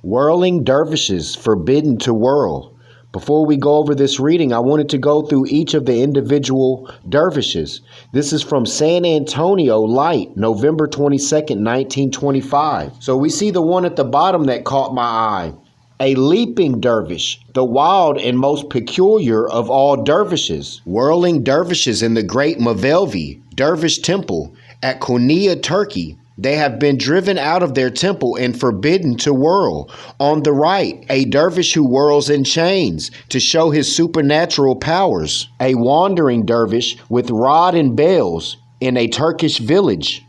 Whirling Dervishes, forbidden to whirl. Before we go over this reading, I wanted to go through each of the individual dervishes. This is from San Antonio Light, November 22nd, 1925. So we see the one at the bottom that caught my eye. A leaping dervish, the wild and most peculiar of all dervishes. Whirling dervishes in the great Mevlevi dervish temple at Konia, Turkey. They have been driven out of their temple and forbidden to whirl. On the right, a dervish who whirls in chains to show his supernatural powers. A wandering dervish with rod and bells in a Turkish village.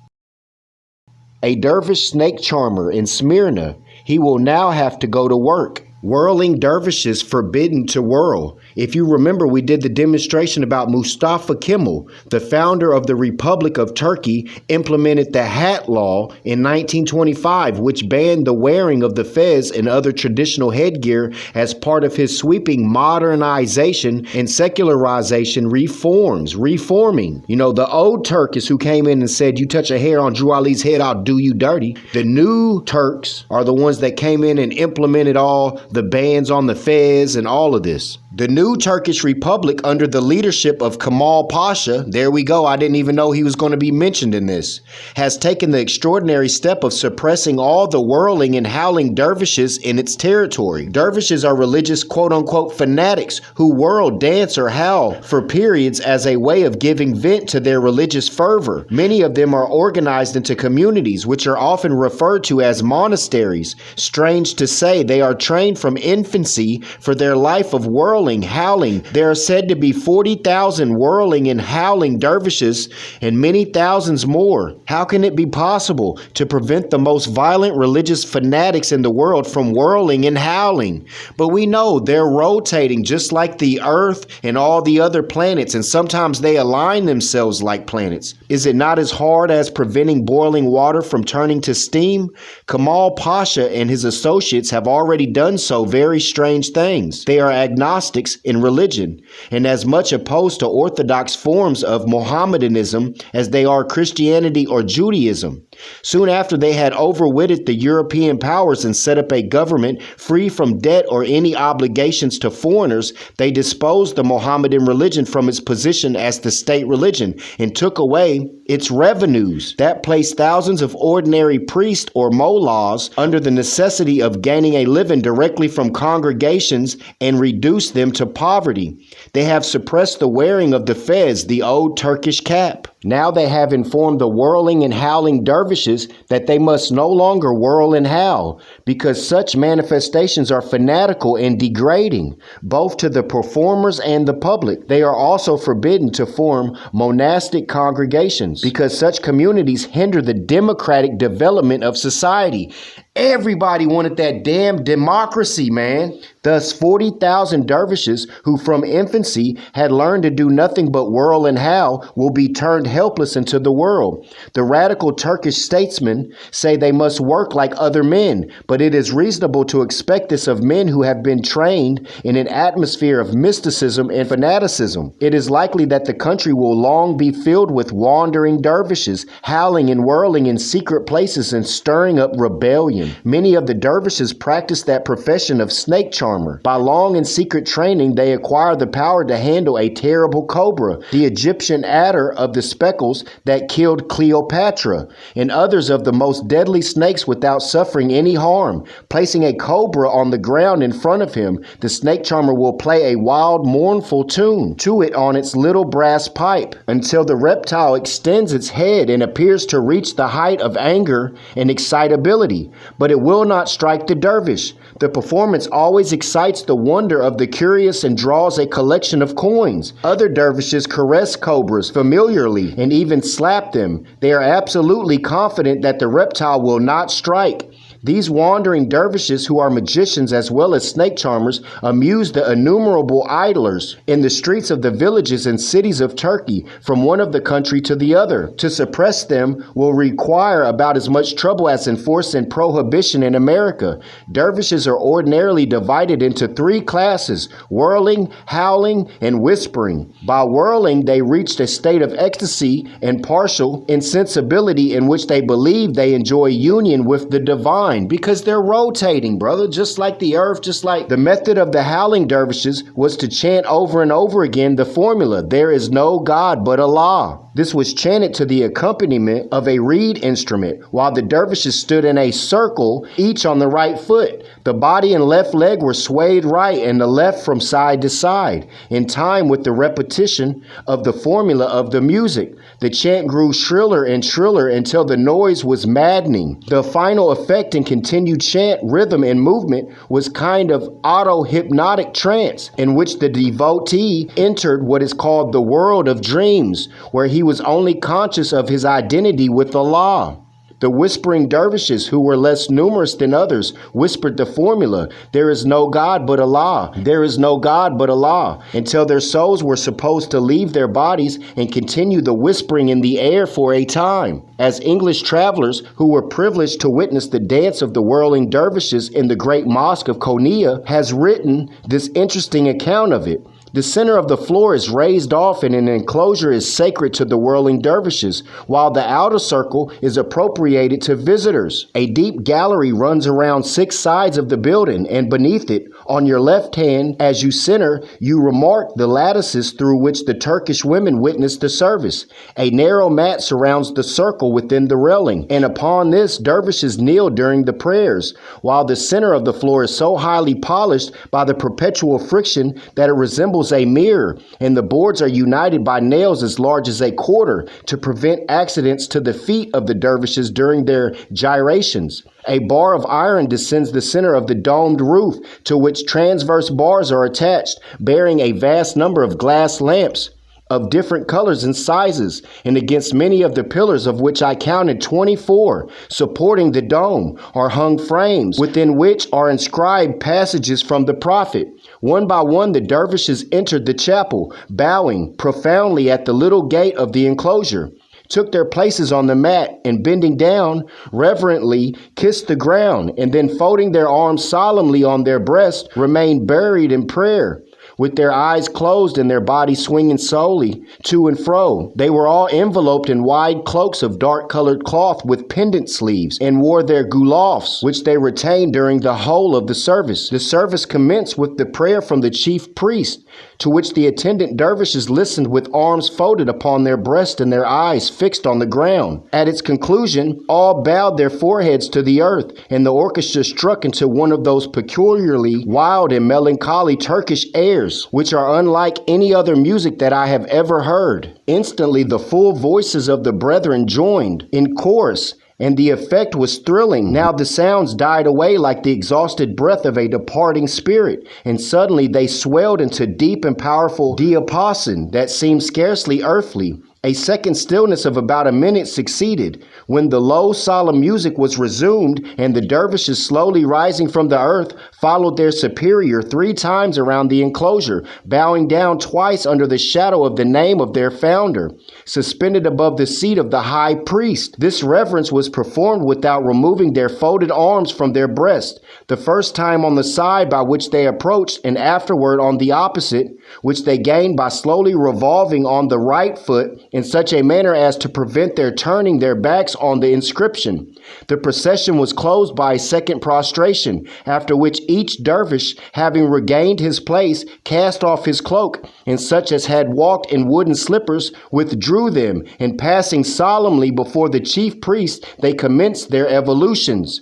A dervish snake charmer in Smyrna. He will now have to go to work. Whirling dervishes forbidden to whirl. If you remember, we did the demonstration about Mustafa Kemal, the founder of the Republic of Turkey, implemented the hat law in 1925, which banned the wearing of the fez and other traditional headgear as part of his sweeping modernization and secularization reforming. You know, the old Turks who came in and said, you touch a hair on Drew Ali's head, I'll do you dirty. The new Turks are the ones that came in and implemented all the bans on the fez and all of this. The new Turkish Republic under the leadership of Kemal Pasha, there we go, I didn't even know he was going to be mentioned in this, has taken the extraordinary step of suppressing all the whirling and howling dervishes in its territory. Dervishes are religious quote-unquote fanatics who whirl, dance, or howl for periods as a way of giving vent to their religious fervor. Many of them are organized into communities, which are often referred to as monasteries. Strange to say, they are trained from infancy for their life of whirling, howling. There are said to be 40,000 whirling and howling dervishes and many thousands more. How can it be possible to prevent the most violent religious fanatics in the world from whirling and howling? But we know they're rotating just like the Earth and all the other planets, and sometimes they align themselves like planets. Is it not as hard as preventing boiling water from turning to steam? Kemal Pasha and his associates have already done so very strange things. They are agnostics in religion and as much opposed to orthodox forms of Muhammadanism as they are Christianity or Judaism. Soon after they had overwitted the European powers and set up a government free from debt or any obligations to foreigners, they disposed the Mohammedan religion from its position as the state religion and took away its revenues. That placed thousands of ordinary priests or mullahs under the necessity of gaining a living directly from congregations and reduced them to poverty. They have suppressed the wearing of the fez, the old Turkish cap. Now they have informed the whirling and howling dervishes that they must no longer whirl and howl, because such manifestations are fanatical and degrading, both to the performers and the public. They are also forbidden to form monastic congregations, because such communities hinder the democratic development of society. Everybody wanted that damn democracy, man. Thus, 40,000 dervishes who from infancy had learned to do nothing but whirl and howl will be turned helpless into the world. The radical Turkish statesmen say they must work like other men, but it is reasonable to expect this of men who have been trained in an atmosphere of mysticism and fanaticism. It is likely that the country will long be filled with wandering dervishes, howling and whirling in secret places and stirring up rebellion. Many of the dervishes practice that profession of snake charmer. By long and secret training, they acquire the power to handle a terrible cobra, the Egyptian adder of the speckles that killed Cleopatra, and others of the most deadly snakes without suffering any harm. Placing a cobra on the ground in front of him, the snake charmer will play a wild, mournful tune to it on its little brass pipe until the reptile extends its head and appears to reach the height of anger and excitability. But it will not strike the dervish. The performance always excites the wonder of the curious and draws a collection of coins. Other dervishes caress cobras familiarly and even slap them. They are absolutely confident that the reptile will not strike. These wandering dervishes, who are magicians as well as snake charmers, amuse the innumerable idlers in the streets of the villages and cities of Turkey, from one of the country to the other. To suppress them will require about as much trouble as enforcing prohibition in America. Dervishes are ordinarily divided into three classes: whirling, howling, and whispering. By whirling, they reached a state of ecstasy and partial insensibility in which they believe they enjoy union with the divine. mind because they're rotating, brother, just like the earth, just like the method of the howling dervishes was to chant over and over again the formula, there is no God but Allah. This was chanted to the accompaniment of a reed instrument, while the dervishes stood in a circle, each on the right foot. The body and left leg were swayed right and the left from side to side, in time with the repetition of the formula of the music. The chant grew shriller and shriller until the noise was maddening. The final effect in continued chant, rhythm, and movement was kind of auto-hypnotic trance, in which the devotee entered what is called the world of dreams, where he was only conscious of his identity with Allah. The whispering dervishes, who were less numerous than others, whispered the formula, there is no God but Allah, there is no God but Allah, until their souls were supposed to leave their bodies and continue the whispering in the air for a time. As English travelers who were privileged to witness the dance of the whirling dervishes in the great mosque of Konia has written this interesting account of it. The center of the floor is raised off and an enclosure is sacred to the whirling dervishes, while the outer circle is appropriated to visitors. A deep gallery runs around 6 sides of the building, and beneath it, on your left hand, as you center, you remark the lattices through which the Turkish women witness the service. A narrow mat surrounds the circle within the railing, and upon this, dervishes kneel during the prayers, while the center of the floor is so highly polished by the perpetual friction that it resembles a mirror, and the boards are united by nails as large as a quarter to prevent accidents to the feet of the dervishes during their gyrations. A bar of iron descends the center of the domed roof, to which transverse bars are attached, bearing a vast number of glass lamps of different colors and sizes, and against many of the pillars, of which I counted 24, supporting the dome, are hung frames, within which are inscribed passages from the Prophet. One by one, the dervishes entered the chapel, bowing profoundly at the little gate of the enclosure, took their places on the mat, and bending down, reverently kissed the ground, and then folding their arms solemnly on their breast, remained buried in prayer, with their eyes closed and their bodies swinging slowly to and fro. They were all enveloped in wide cloaks of dark-colored cloth with pendant sleeves, and wore their gulafs, which they retained during the whole of the service. The service commenced with the prayer from the chief priest, to which the attendant dervishes listened with arms folded upon their breast and their eyes fixed on the ground. At its conclusion, all bowed their foreheads to the earth, and the orchestra struck into one of those peculiarly wild and melancholy Turkish airs, which are unlike any other music that I have ever heard. Instantly the full voices of the brethren joined in chorus, and the effect was thrilling. Now the sounds died away like the exhausted breath of a departing spirit, and suddenly they swelled into deep and powerful diapason that seemed scarcely earthly. A second stillness of about a minute succeeded, when the low, solemn music was resumed, and the dervishes, slowly rising from the earth, followed their superior 3 times around the enclosure, bowing down twice under the shadow of the name of their founder, suspended above the seat of the high priest. This reverence was performed without removing their folded arms from their breast, the first time on the side by which they approached, and afterward on the opposite, which they gained by slowly revolving on the right foot in such a manner as to prevent their turning their backs on the inscription. The procession was closed by a second prostration, after which each dervish, having regained his place, cast off his cloak, and such as had walked in wooden slippers withdrew them, and passing solemnly before the chief priest, they commenced their evolutions.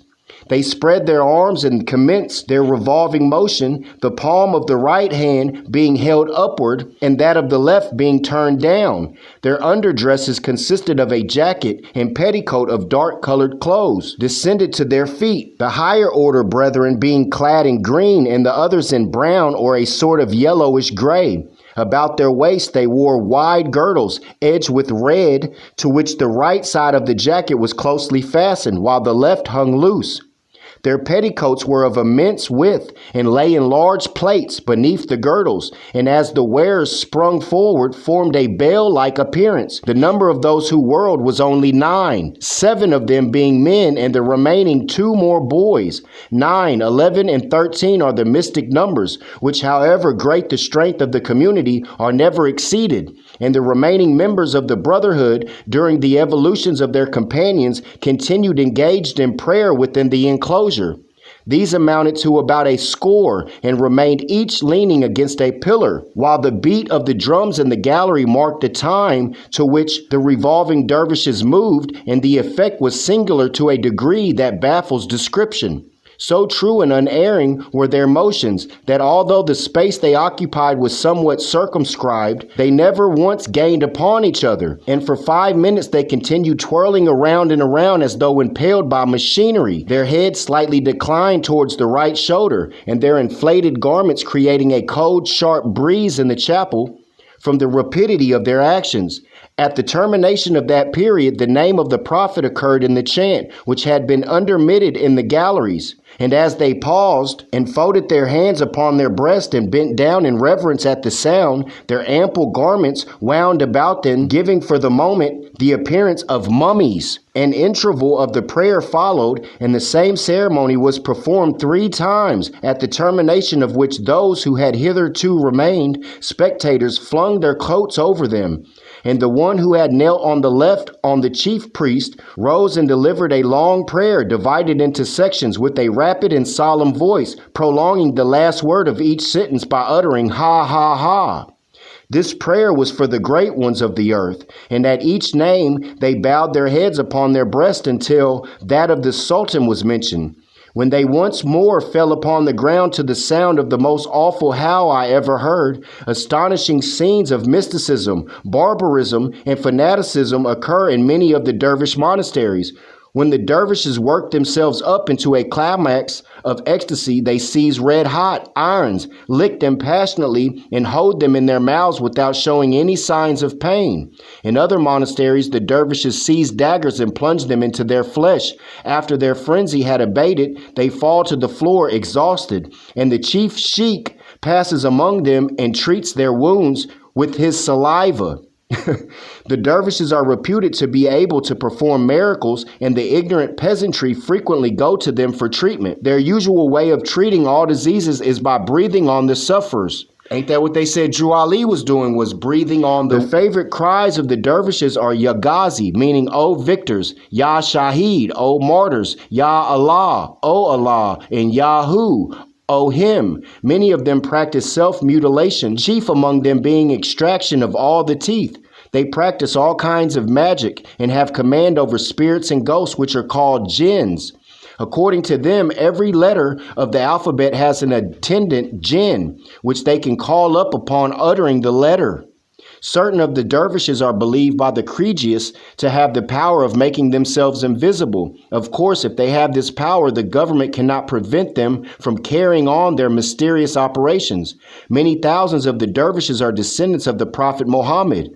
They spread their arms and commenced their revolving motion, the palm of the right hand being held upward and that of the left being turned down. Their underdresses consisted of a jacket and petticoat of dark-colored clothes, descended to their feet, the higher order brethren being clad in green and the others in brown or a sort of yellowish gray. About their waist they wore wide girdles edged with red, to which the right side of the jacket was closely fastened, while the left hung loose. Their petticoats were of immense width and lay in large plaits beneath the girdles, and as the wearers sprung forward, formed a bell-like appearance. The number of those who whirled was only 9, 7 of them being men and the remaining 2 more boys. 9, 11, and 13 are the mystic numbers, which, however great the strength of the community, are never exceeded. and the remaining members of the brotherhood during the evolutions of their companions continued engaged in prayer within the enclosure. These amounted to about a score and remained each leaning against a pillar, while the beat of the drums in the gallery marked the time to which the revolving dervishes moved, and the effect was singular to a degree that baffles description. So true and unerring were their motions that although the space they occupied was somewhat circumscribed, they never once gained upon each other, and for 5 minutes they continued twirling around and around as though impelled by machinery, their heads slightly declined towards the right shoulder, and their inflated garments creating a cold, sharp breeze in the chapel from the rapidity of their actions. At the termination of that period, the name of the prophet occurred in the chant, which had been undermitted in the galleries. And as they paused and folded their hands upon their breast and bent down in reverence at the sound, their ample garments wound about them, giving for the moment the appearance of mummies. An interval of the prayer followed, and the same ceremony was performed 3 times, at the termination of which those who had hitherto remained spectators flung their coats over them. And the one who had knelt on the left on the chief priest rose and delivered a long prayer divided into sections with a rapid and solemn voice, prolonging the last word of each sentence by uttering ha ha ha. This prayer was for the great ones of the earth, and at each name they bowed their heads upon their breast until that of the Sultan was mentioned, when they once more fell upon the ground to the sound of the most awful howl I ever heard. Astonishing scenes of mysticism, barbarism, and fanaticism occur in many of the dervish monasteries. When the dervishes work themselves up into a climax of ecstasy, they seize red-hot irons, lick them passionately, and hold them in their mouths without showing any signs of pain. In other monasteries, the dervishes seize daggers and plunge them into their flesh. After their frenzy had abated, they fall to the floor exhausted, and the chief sheikh passes among them and treats their wounds with his saliva. The dervishes are reputed to be able to perform miracles, and the ignorant peasantry frequently go to them for treatment. Their usual way of treating all diseases is by breathing on the sufferers. Ain't that what they said Drew Ali was doing, was breathing on them? The favorite cries of the dervishes are Ya Ghazi, meaning O victors, Ya Shaheed, O martyrs, Ya Allah, O Allah, and Yahu, O him. Many of them practice self-mutilation, chief among them being extraction of all the teeth. They practice all kinds of magic and have command over spirits and ghosts, which are called jinns. According to them, every letter of the alphabet has an attendant jinn, which they can call up upon uttering the letter. Certain of the dervishes are believed by the credulous to have the power of making themselves invisible. Of course, if they have this power, the government cannot prevent them from carrying on their mysterious operations. Many thousands of the dervishes are descendants of the Prophet Muhammad,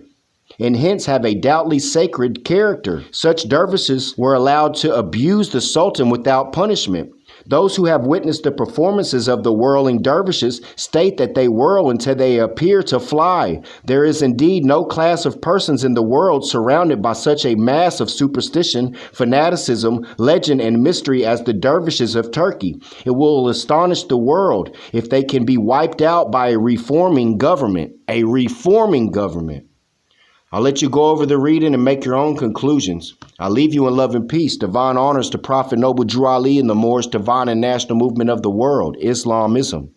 and hence have a doubly sacred character. Such dervishes were allowed to abuse the Sultan without punishment. Those who have witnessed the performances of the whirling dervishes state that they whirl until they appear to fly. There is indeed no class of persons in the world surrounded by such a mass of superstition, fanaticism, legend, and mystery as the dervishes of Turkey. It will astonish the world if they can be wiped out by a reforming government. A reforming government. I'll let you go over the reading and make your own conclusions. I'll leave you in love and peace. Divine honors to Prophet Noble Drew Ali and the Moorish divine and national movement of the world, Islamism.